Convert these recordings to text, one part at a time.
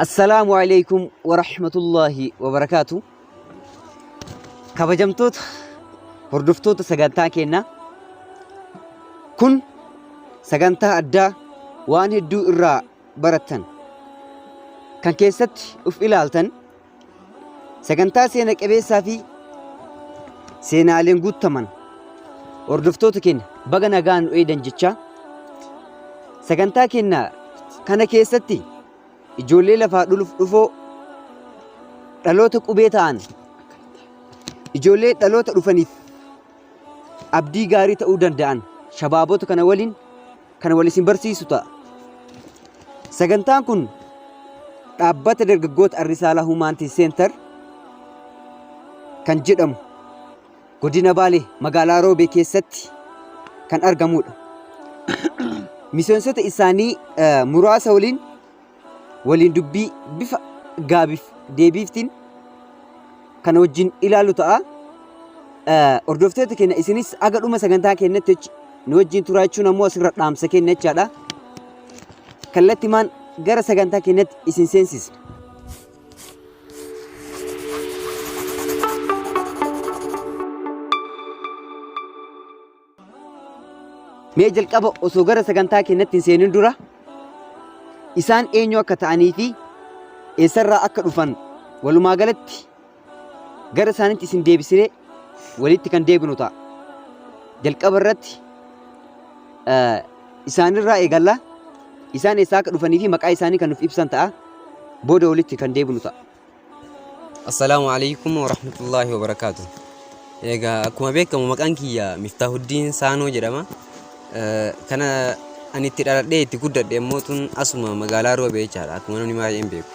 السلام عليكم ورحمة الله وبركاته. كبجمتوت هردفتوت سجنتا كنا كن سجنتا أدا وان هدو الرا برتن كان كيست أف إلالتن سجنتا سينك أبي سافي سينا علين قد تمن هردفتوت كن بغنا غان ويدن جتشا سجنتا كنا كان كيستي ijoollee lafaa dhufoo dhaloota qubee ta'an ijoollee dhaloota dhufaniif abdii gaarii ta'uu danda'an shabaabota kana wal isin barsiisu ta'a. Sagantaan kun dhaabbata dargaggoota Arrisaalaa Humaantii Seentar kan jedhamu godina Baalee magaalaa Roobee keessatti kan argamudha. Miseensota isaanii muraasa waliin dubbii bifa gaabiif deebiiftiin kan wajjin ilaalu ta'a. Hordoftoota keenya isinis aga dhuma sagantaa keenyatti nu wajjin turaachuun ammoo asirra dhaamsa keenya jechaadha. Kallattimaan gara sagantaa keenyatti isin seensisna. Mee jalqaba osoo gara sagantaa keenyatti hin seenin dura isaan eenyu akka ta'anii fi eessarraa akka dhufan walumaa galatti gara isaaniitti isin deebisnee walitti kan deebinu ta'a. Jalqaba irratti isaanirraa eegalla. Isaan eessaa akka dhufanii fi maqaa isaanii kan nuuf ibsan ta'a. Booda walitti kan deebinu ta'a. Assalamu alaikum warahmatullahi wabarakatuh. Egaa akkuma beekamu maqaan kiyya Miftaahuddin Saanoo jedhama. Kana ani itti dhaladhee itti guddadhe immoo tun asuma magaalaa Roobee jechaadha. Akkuma namni baay'een beeku.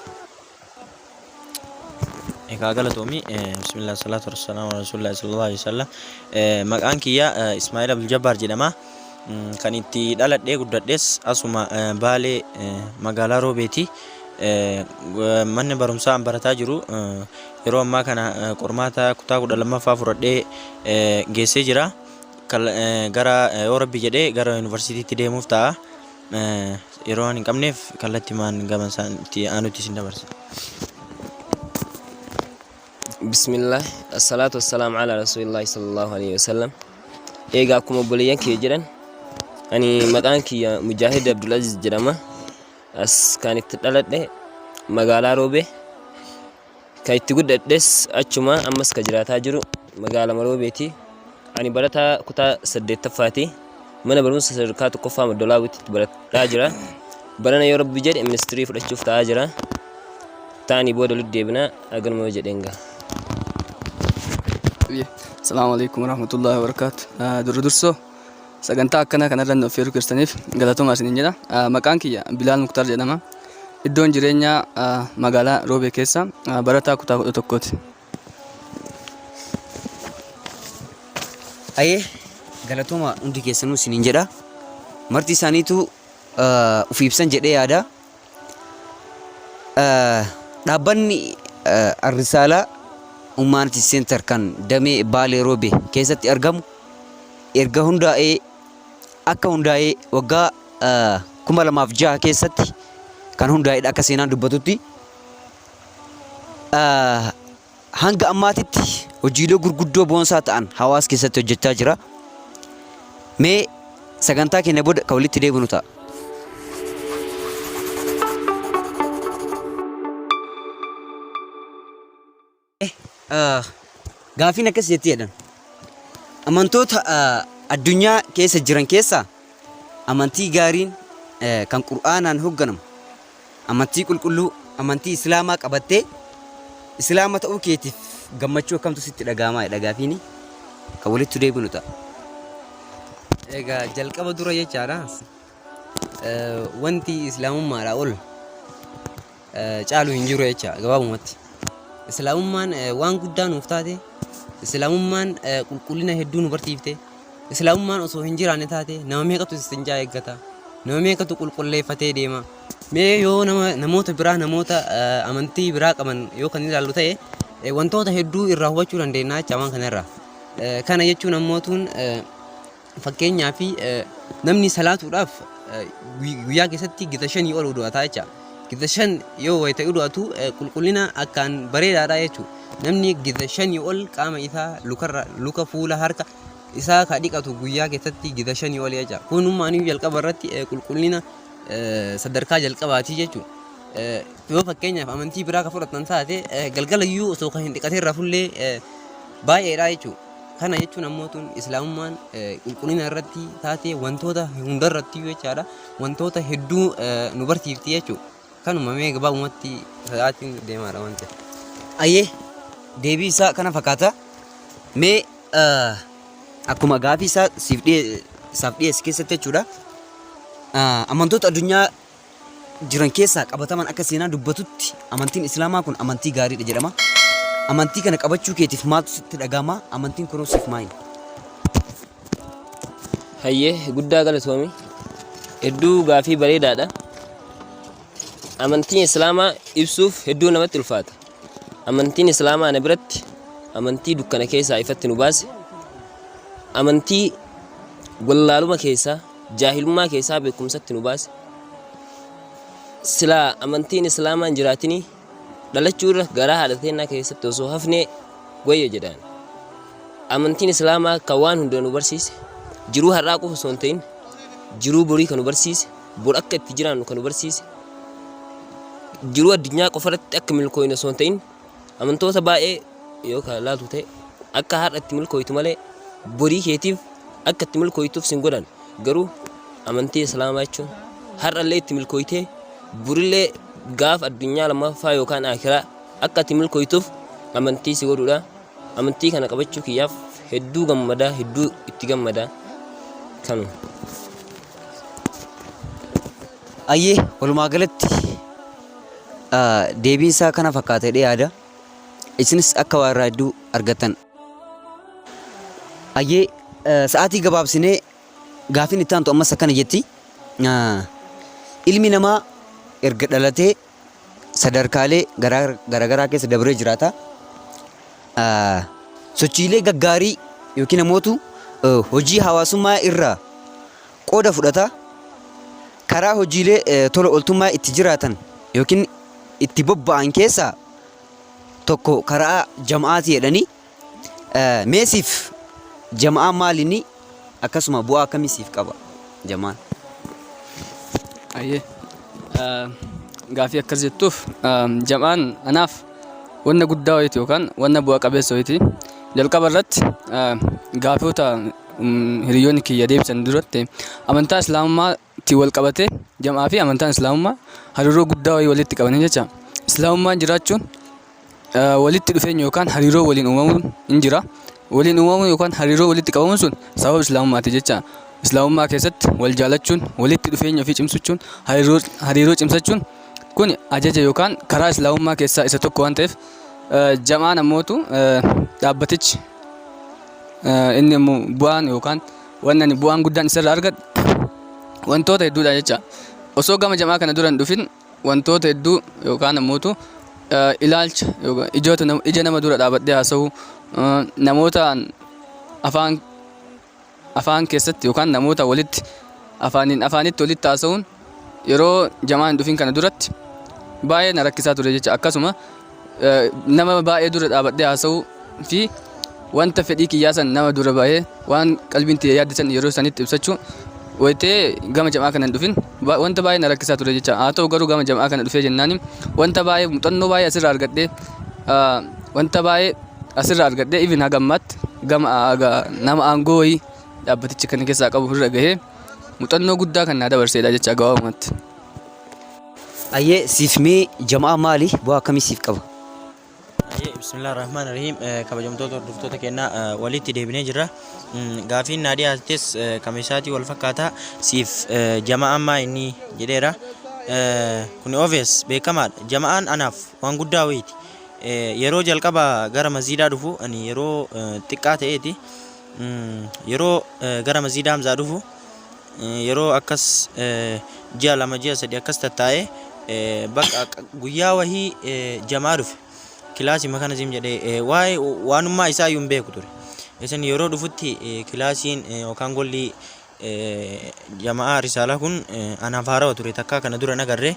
Egaa galatoomii bismillah salatu wassalamu ala rasulillah sallallahu alaihi wasallam. Maqaan kiyya Ismaa'il Abdul Jabbaar jedhama. Kan itti dhaladhee guddadhes asuma Baalee magaalaa Roobeeti. Manni barumsaa an barataa jiru yeroo ammaa kana qormaata kutaa 12ffaa fudhadhee geessee jira. Gara yoo rabbi jedhee gara yuunivarsiitiitti deemuuf ta'a. Yeroo hin qabneef kallattimaan gama isaaniitti aanutti isin dabarsa. Bismillah assalatu wassalamu ala rasulillahi sallallahu alaihi wasallam. Egaa akkuma obboleeyyan kiyya jedhan ani maqaan kiyya Mujaahid Abdulaziz jedhama. As kan itti dhaladhe magaalaa Roobee kan itti guddadhes achuma ammas ka jiraataa jiru magaalaa Roobeeti. Ani barataa kutaa 8ffaati. Mana barumsa sadarkaa tokkoffaa Madolaawitti barataa jira. Barana yoo rabbi jedhe ministirii fudhachuuf ta'aa jira. Taani booda walitti deebina aganuma jedheen gaa. Assalamu alaikum warahmatullahi wabarakatuh. Durdursoo sagantaa akkana kanarra nu affeeruu keessaniif galatoomaa isiniin jedha. Maqaan kiyya Bilaal Muktaar jedhama. Iddoon jireenyaa magaalaa Roobee keessa barataa kutaa 11tti. Ayee galatooma hundi keessanuu isiniin jedha. Marti isaaniitu uf ibsan jedhee yaada. Dhaabbanni Arrisaalaa Humaantii Seentar kan damee Baalee Roobee keessatti argamu erga akka hundaa'ee waggaa 2006 keessatti kan hundaa'edha akka seenaan dubbatutti. Hanga ammaatitti hojiilee gurguddoo boonsaa ta'an hawaasa keessatti hojjechaa jira. Mee sagantaa keenya booda kan walitti deebinu ta'a. Gaafiin akkas jettee jedhan amantoota addunyaa keessa jiran keessaa amantii gaariin kan qur'aanaan hoogganamu amantii qulqulluu amantii islaamaa qabattee islaama ta'uu keetiif gammachuu akkamtu sitti dhaga'amaa jedha gaafiin kan walitti deebinu ta'a. Egaa jalqaba dura jechaadha. Wanti islaamummaadhaa ol caalu hin jiru jecha gabaabumatti. Islaamummaan waan guddaa nuuf taate, islaamummaan qulqullina hedduu nu barsiifte, islaamummaan osoo hin jiraanne taate nama meeqatu istinjaa eeggata, nama meeqatu qulqulleeffatee deema. Mee yoo namoota biraa namoota amantii biraa qaban yoo kan ilaallu ta'e wantoota hedduu irraa hubachuu dandeenya jecha waan kanarraa. Kana jechuun ammootuun fakkeenyaaf namni salaatuudhaaf guyyaa keessatti gita 5 ol udaataa jecha. gidda shan yoo wayita dhugaatu qulqullina akkaan bareedaadha jechuudha. Namni gidda shanii ol qaama isaa luka fuula harka isaa ka dhiqatu guyyaa keessatti gidda shanii ol jecha. Kunummaanii jalqaba irratti qulqullina sadarkaa jalqabaati jechuudha. Yoo fakkeenyaaf amantii biraa ka fudhatan taate galgalayyuu osoo kan hin dhiqatin rafullee baay'eedha jechuudha. Kana jechuun ammoo tun islaamummaan qulqullina irratti taate wantoota hundarratti jechaadha. Wantoota hedduu nu barsiifti jechuudha. Kanuma mee gabaabumatti sa'aatiin deemaadha waan ta'eef. Ayyee deebii isaa kana fakkaata. Mee akkuma gaafii isaa isaaf dhiyeesse keessatti jechuudha. Amantoota addunyaa jiran keessaa qabataman akka seenaa dubbatutti amantiin islaamaa kun amantii gaariidha jedhama. Amantii kana qabachuu keetiif maaltu sitti dhagahama? Amantiin kunuun siif maali? Hayyee guddaa galatoomi. Hedduu gaafii bareedaadha. Amantiin Islaamaa ibsuuf hedduu namatti ulfaata. Amantiin Islaamaa ana biratti amantii dukkana keessaa ifatti nu baase. Amantii wallaaluma keessaa, jaahilummaa keessaa beekumsatti nu baase. Silaa amantiin Islaamaa hin jiraatinii dhalachuu irra garaa haadha teennaa keessatti osoo hafnee wayya jedhaan. Amantiin Islaamaa kan waan hunda nu barsiise, jiruu har'aa qofa osoo hin ta'in jiruu borii kan nu barsiise, bor akka itti jiraannu kan nu barsiise, jiruu addunyaa qofa irratti akka milkooynu osoo hin ta'in amantoota baay'ee yoo kan laatu ta'e akka har'a itti milkooytu malee borii keetiif akka itti milkooytuuf sin godhan. Garuu amantii Islaamaa jechuun har'allee itti milkooytee burillee gaaf addunyaa lammaffaa yookaan akhiraa akka itti milkooytuuf amantii si godhudha. Amantii kana qabachuu kiyyaaf hedduu gammadaa, hedduu itti gammadaa kanu. Ayyee walumaa galatti deebiin isaa kana fakkaatee yaada. Isinis akka waa irraa hedduu argattan. Ayyee sa'aatii gabaabsinee gaafiin itti aantu ammas akkana jetti. Ilmi namaa erga dhalatee sadarkaalee garaagaraa keessa dabree jiraata. Sochiilee gaggaarii yookiin ammoo hojii hawaasummaa irraa qooda fudhata. Karaa hojiilee tola ooltummaa itti jiraatan yookiin itti bobba'an keessaa tokko karaa jama'aati jedhanii. Meesiif jama'aan maalinni akkasuma bu'aa akkamii siif qaba jama'aan? Ayyee gaafii akkas jettuuf jama'aan anaaf wanna guddaa wayiiti yookaan wanna bu'aa qabeessa wayiiti. Jalqaba irratti gaafota hiriyoonni kiyya deebisan duratti amantaa islaamummaatti wal qabate jama'aa fi amantaan islaamummaa hariiroo guddaa wayii walitti qabanii jecha. Islaamummaan jiraachuun walitti dhufeenya yookaan hariiroo waliin uumamuun hin jira. Waliin uumamuun yookaan hariiroo walitti qabamuun sun sababa islaamummaati jecha. Islaamummaa keessatti wal jaalachuun, walitti dhufeenya ofii cimsachuun, hariiroo cimsachuun kun ajaja yookaan karaa islaamummaa keessaa isa tokko waan ta'eef jama'aan ammootu dhaabbatichi inni immoo bu'aan yookaan wanni bu'aan guddaan isarraa argadhu wantoota hedduudha jecha. Osoo gama jamaa kana dura hin dhufin wantoota hedduu yookaan ammootu ilaalcha ija nama dura dhaabadhee haasa'uu, namoota afaan keessatti yookaan namoota walitti afaanitti walitti haasa'uun yeroo jamaa hin dhufin kana duratti baay'ee na rakkisaa ture jecha. Akkasuma nama baay'ee dura dhaabadhee haasa'uu fi wanta fedhii kiyyaasan nama dura baay'ee waan qalbiin tiyya yaaddisan yeroo sanitti ibsachuu wayitee gama jamaa kana hin dhufin wanta baay'ee na rakkisaa ture jecha. Haa ta'u garuu gama jamaa kana dhufee jennaani wanta baay'ee muuxannoo baay'ee asirraa argadhee wanta baay'ee asirraa argadhee ifin hagammaatti gama nama aangoo wayii dhaabbatichi kana keessaa qabu irra gahee muuxannoo guddaa kan naa dabarseedha jecha gabaabumatti. Ayyee siif mee jamaa maali? Bu'aa akkamii siif qaba? Bismillahirrahmanirrahiim. Kabajamtoota hordoftoota keenyaa walitti deebinee jirra. Gaafiin naa dhiyaates kamisaatii wal fakkaataa. Siif jama'aan maa inni jedheera. Kun obvious beekamaadha. Jama'aan anaaf waan guddaa wayiiti. Yeroo jalqaba gara masjiidaa dhufu ani yeroo xiqqaa ta'eeti. Yeroo gara masjiidaa hamzaa dhufu yeroo akkas ji'a lama ji'a sadii akkas tattaa'ee bakka guyyaa wahii jamaa dhufe. Kilaasii makana zim jedhee waanummaa isaa iyyuu hin beeku ture. Isin yeroo dhufutti kilaasiin yookaan golli jamaa risaalaa kun anaaf haarawaa ture takkaa kana dura nagarree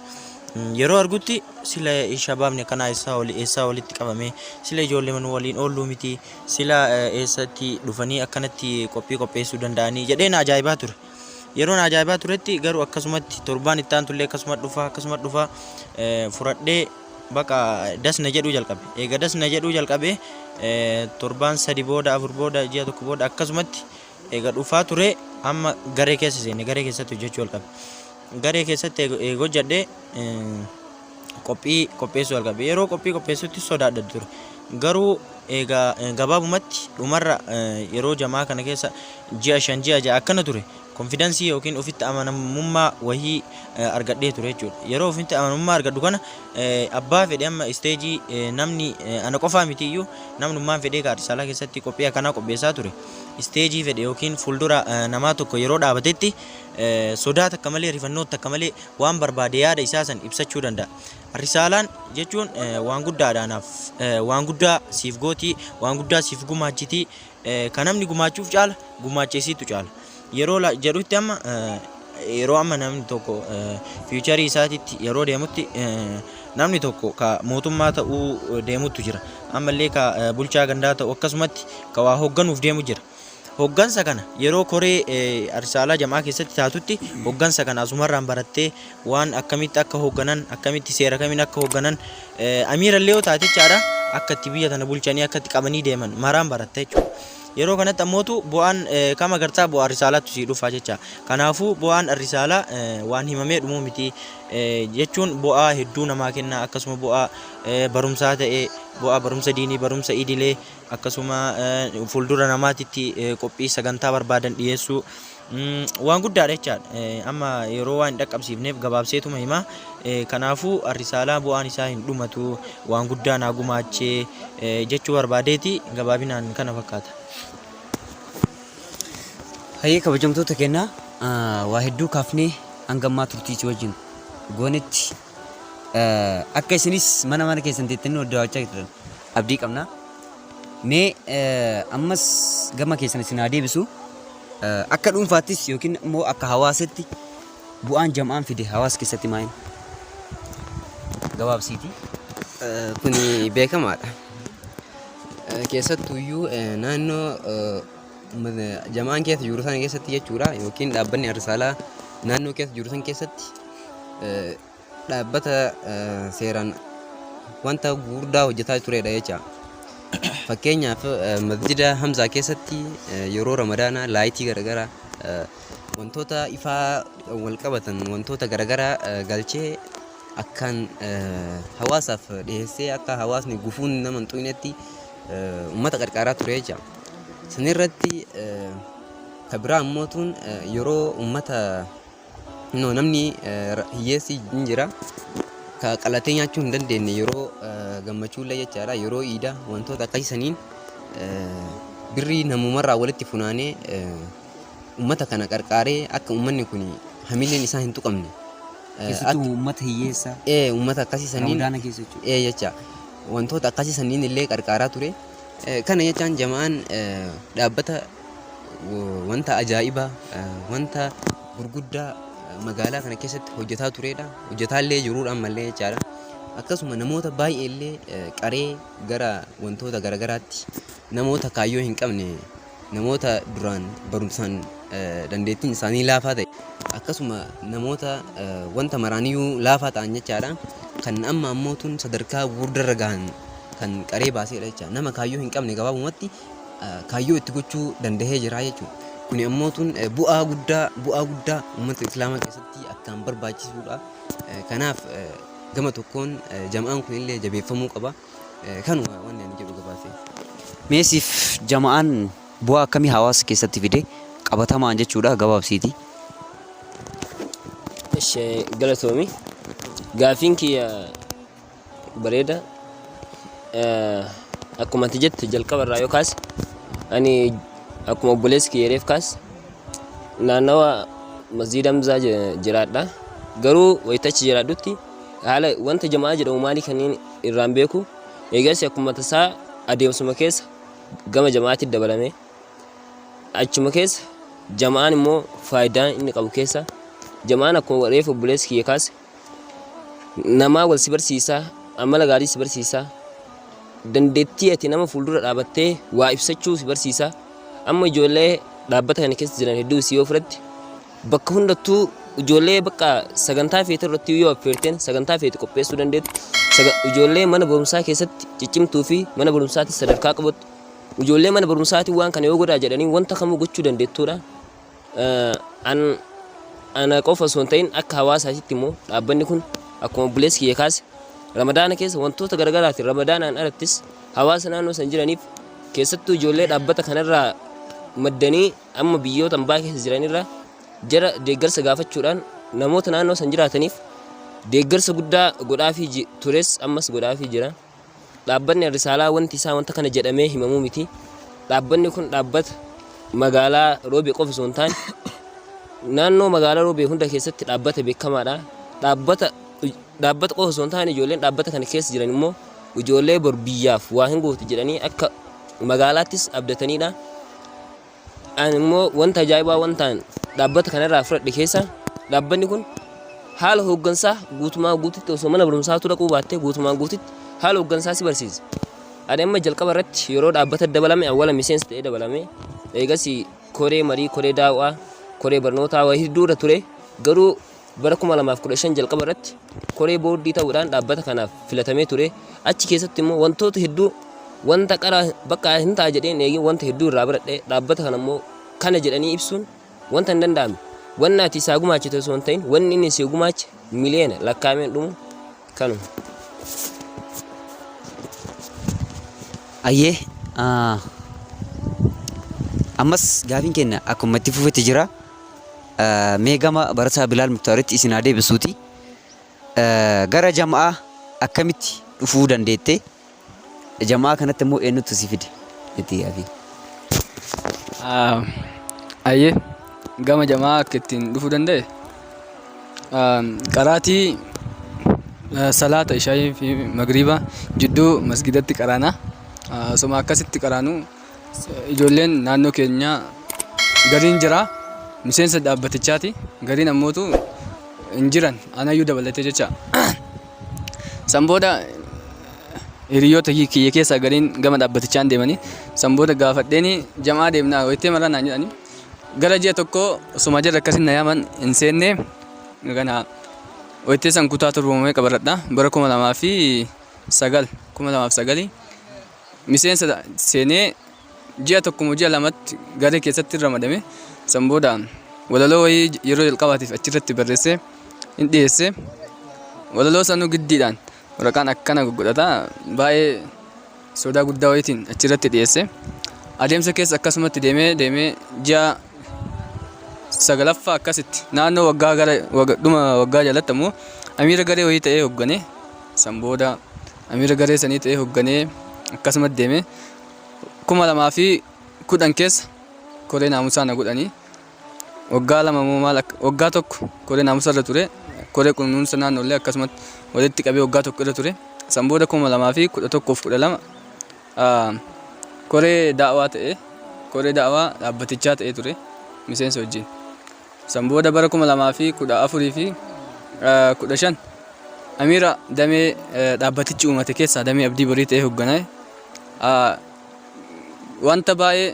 yeroo argutti sila shabaabni akkanaa eessaa walitti qabame sila ijoollee manuu waliin oolluu miti sila eessatti dhufanii akkanatti qophii qopheessuu danda'anii jedheen ajaa'ibaa ture. Yeroon ajaa'ibaa turetti garuu akkasumatti torbaan itti aantullee akkasuma dhufa fudhadhee baqa dasna jedhuu jalqabe. Eega dasna jedhuu jalqabe torbaan 3 booda 4 booda ji'a tokko booda akkasumatti eega dhufaa ture amma garee keessa seene garee keessatti hojjechuu jalqabe. Garee keessatti eega hojjedhee qophii qopheessuu jalqabe. Yeroo qophii qopheessutti sodaadha ture. Garuu eega gabaabumatti dhumarra yeroo jamaa kana keessa ji'a 5 ji'a 6 akkana ture. Konfidansii yookiin ofitti amanamummaa wahii argadhee ture jechuudha. Yeroo ofitti amanamummaa argadhu kana abbaa fedhe amma isteejii namni ana qofaa miti iyyuu namnummaan fedhee risaalaa keessatti qophii akkanaa qopheessaa ture. Isteejii fedhe yookiin fuuldura namaa tokko yeroo dhaabatetti sodaa takka malee rifannoo takka malee waan barbaade yaada isaa san ibsachuu danda'a. Risaalaan jechuun waan guddaadhaanaaf waan guddaa siif gootii waan guddaa siif gumaachitii kan namni gumaachuuf caala gumaacheessitu caala. Yeroo jedhutti amma yeroo amma namni tokko fiicharii isaatitti yeroo deemutti namni tokko ka mootummaa ta'uu deemutu jira. Ammallee ka bulchaa gandaa ta'u akkasumatti ka waa hoogganuuf deemu jira. Hooggansa kana yeroo koree risaalaa jamaa keessatti taatutti hooggansa kana asumarraan barattee waan akkamitti akka hoogganan akkamitti seera kamiin akka hoogganan amiirallee yoo taate jechaadha akka itti biyya tana bulchanii akka itti qabanii deeman maraan baratte jechuudha. Yeroo kanatti ammootu bu'aan kama gartaa bu'aa risaalaatu sii dhufaa jecha. Kanaafuu bu'aan risaalaa waan himamee dhumuu miti jechuun bu'aa hedduu namaa kenna akkasuma bu'aa barumsaa ta'ee bu'aa barumsa diinii barumsa idilee akkasuma fuuldura namaatitti qophii sagantaa barbaadan dhiyeessuu waan guddaadha jechaadha. Amma yeroo waan hin dhaqqabsiifneef gabaabseetuma himaa. Kanaafuu risaalaa bu'aan isaa hin dhumatu waan guddaa naa gumaachee jechuu barbaadeeti gabaabinaan kana fakkaata. Hayyee kabajamtoota kennaa waa hedduu kaafnee hangammaa turtiichi wajjin goonetti akka isinis mana keessan teettanii daawwachaa jirtan abdii qabna. Mee ammas gama keessan isin haa deebisu akka dhuunfaattis yookiin immoo akka hawaasatti bu'aan jamaan fide hawaasa keessatti maal gabaabsiiti? Kuni beekamaadha. Keessattuyyuu naannoo jamaan keessa jiru sana keessatti jechuudha yookiin dhaabbanni risaalaa naannoo keessa jiru sana keessatti dhaabbata seeraan wanta gurguddaa hojjetaa turedha jecha. Fakkeenyaaf masjida Hamzaa keessatti yeroo Ramadaanaa laayitii garaagaraa wantoota ifaa wal qabatan wantoota garaagaraa galchee akkaan hawaasaaf dhiyeessee akka hawaasni gufuun nama hin tuqnetti uummata qarqaaraa ture jecha. Sanirratti kabiraa ammootuun yeroo uummata namni hiyyeessi hin jira ka qalatee nyaachuu hin dandeenye yeroo gammachuullee jechaadha yeroo iidaa wantoota akkasaniin birrii namumarraa walitti funaanee uummata kana qarqaaree akka uummanni kun hamileen isaa hin tuqamne. Keessattuu uummata hiyyeessaa. Uummata akkasisaniin Ramadaana keessa jechuudha. Jecha wantoota akkasisaniin illee qarqaaraa ture. Kana jechaan jamaan dhaabbata wanta ajaa'ibaa wanta gurguddaa magaalaa kana keessatti hojjetaa turedha. Hojjetaallee jiruudhaan mallee jechaadha. Akkasuma namoota baay'ee illee qaree gara wantoota garaagaraatti namoota kaayyoo hin qabne namoota duraan barumsaan dandeettiin isaanii laafaa ta'e akkasuma namoota wanta maraaniyyuu laafaa ta'an jechaadha. Kan amma ammootuun sadarkaa gurguddarra gahan kan qaree baaseedha jecha. Nama kaayyoo hin qabne gabaabumatti kaayyoo itti gochuu danda'ee jira jechuudha. Kuni ammootuun bu'aa guddaa uummata islaamaa keessatti akkaan barbaachisuudha. Kanaaf gama tokkoon jamaan kun illee jabeeffamuu qaba. Kanuma waan ani jedhu gabaasee. Meesiif jamaan bu'aa akkamii hawaasa keessatti fide qabatamaan jechuudha gabaabsiiti. Galatoomi. Gaafiin kiyya bareeda. Akkuma ati jette jalqabarraa yoo kaase ani akkuma obboleessi kiyyeef kaase naannawa masjiida Hamzaa jiraadha. Garuu wayitachi jiraadhutti haala wanta jamaa jedhamu maali kanneen irraan beeku eegas akkuma tasaa adeemsuma keessa gama jamaatti dabalame achuma keessa jamaan immoo faayidaan inni qabu keessa jamaan akkuma reefu obboleessi kiyya kaase namaa wal si barsiisaa amala gaarii si barsiisaa dandeettii ati nama fuuldura dhaabattee waa ibsachuu si barsiisaa amma ijoollee dhaabbata kana keessa jiran hedduu si yoo fudhatte bakka hundattuu ijoollee bakka sagantaa feete irratti yoo affeerteen sagantaa feete qopheessuu dandeettu ijoollee mana barumsaa keessatti ciccimtuu fi mana barumsaatti sadarkaa qabattu ijoollee mana barumsaatti waan kana yoo godhaa jedhanii wanta kamuu gochuu dandeettuudha. Ana qofa osoo hin ta'in akka hawaasaatti immoo dhaabbanni kun akkuma obboleessi kiyya kaase ramadaana keessa wantoota garaagaraatiin ramadaanaan alattis hawaasa naannoo san jiraniif keessattuu ijoollee dhaabbata kanarraa maddanii amma biyyoota ambaa keessa jiranirraa jara deeggarsa gaafachuudhaan namoota naannoo san jiraataniif deeggarsa guddaa godhaafii tures ammas godhaafii jira. Dhaabbanni Risaalaa wanti isaa wanta kana jedhamee himamuu miti. Dhaabbanni kun dhaabbata magaalaa Roobee qofa osoo hin taane naannoo magaalaa Roobee hunda keessatti dhaabbata beekamaadha. Dhaabbata qofa osoo hin taane ijoolleen dhaabbata kana keessa jiran immoo ijoollee bor biyyaaf waa hin gootu jedhanii akka magaalaattis abdataniidha. Ani immoo wanta ajaa'ibaa wantaan dhaabbata kanarraa fudhadhe keessa dhaabbanni kun haala hooggansaa guutumaa guutitti osoo mana barumsaatu dhaquu baattee guutumaa guutitti haala hooggansaa si barsiisa. Ani amma jalqaba irratti yeroo dhaabbata dabalame awwala miseensa ta'ee dabalame eegas koree marii koree daawwaa koree barnootaa waa hedduudha ture garuu bara 2015 jalqaba irratti koree boordii ta'uudhaan dhaabbata kanaaf filatamee ture. Achi keessatti immoo wantoota hedduu wanta qara bakka hin ta'a jedheen eegi wanta hedduu irraa baradhe dhaabbata kana immoo kana jedhanii ibsuun wanta hin danda'amne. Wanni ati isaa gumaachite osoo hin ta'in wanni inni si gumaache miliyoona lakkaa'ameen dhumu kanuma. Ayyee ammas gaafiin keenya akkuma itti fufetti jira. Mee gama barataa Bilaal Muktaaritti isin haa deebisuuti. Gara jamaa akkamitti dhufuu dandeette? Jamaa kanatti immoo eenyutu si fide? Itti yaafi. Ayyee gama jamaa akka ittiin dhufuu danda'e qaraatii salaata ishaayii fi magriiba jidduu masgidatti qaraana. Osoma akkasitti qaraanu ijoolleen naannoo keenya gariin jira miseensa dhaabbatichaati gariin ammootu hin jiran anayyuu dabalatee jecha. San booda hiriyoota kiyya keessaa gariin gama dhaabbatichaan deemanii san booda gaafadheeni jamaa deemnaa wayitee maraa naan jedhanii gara ji'a tokko osuma jirra akkasiin na yaaman hin seenne kana wayitee san kutaa torbaamee qabaradha bara 2009 miseensa seenee ji'a tokko ji'a lamatti garee keessatti ramadame san booda walaloo wayii yeroo jalqabaatiif achirratti barreessee hin dhiyeesse walaloo sanuu giddiidhaan waraqaan akkana godhata baay'ee sodaa guddaa wayitiin achirratti dhiyeesse adeemsa keessa akkasumatti deemee ji'a sagalaffaa akkasitti naannoo waggaa gara dhuma waggaa jalatti ammoo amiira garee wayii ta'ee hoogganee san booda amiira garee sanii ta'ee hoogganee akkasumatti deemee 2010 keessa koree naamusaa na godhanii waggaa lama moo maal waggaa tokko koree naamusaa irra ture koree kunuunsa naannoollee akkasumatti walitti qabee waggaa tokko irra ture san booda 2011 koree daawwaa ta'ee koree daawwaa dhaabbatichaa ta'ee ture miseensa wajjin san booda bara 2014 fi 15 amiira damee dhaabbatichi uumate keessaa damee abdii borii ta'ee hoogganaa wanta baay'ee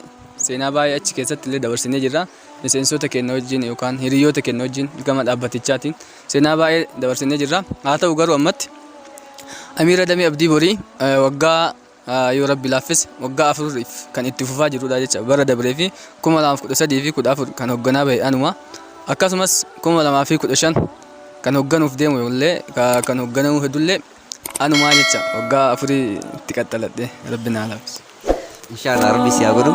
seenaa baay'ee achi keessatti illee dabarsinee jirra. Miseensota keenya wajjin yookaan hiriyoota keenya wajjin gama dhaabbatichaatiin seenaa baay'ee dabarsinee jirra. Haa ta'u garuu ammatti amiira damee abdii borii waggaa yoo rabbi laaffise waggaa 4 kan itti fufaa jirudha jecha bara dabree fi 2013 fi 14 kan hoogganaa bahe anuma akkasumas 2015 kan hoogganuuf deemu illee kan hoogganuu hedullee anumaa jecha waggaa 4 itti qaxxaladhe rabbi naa laaffise. Inshallah rabbi si haa godhu.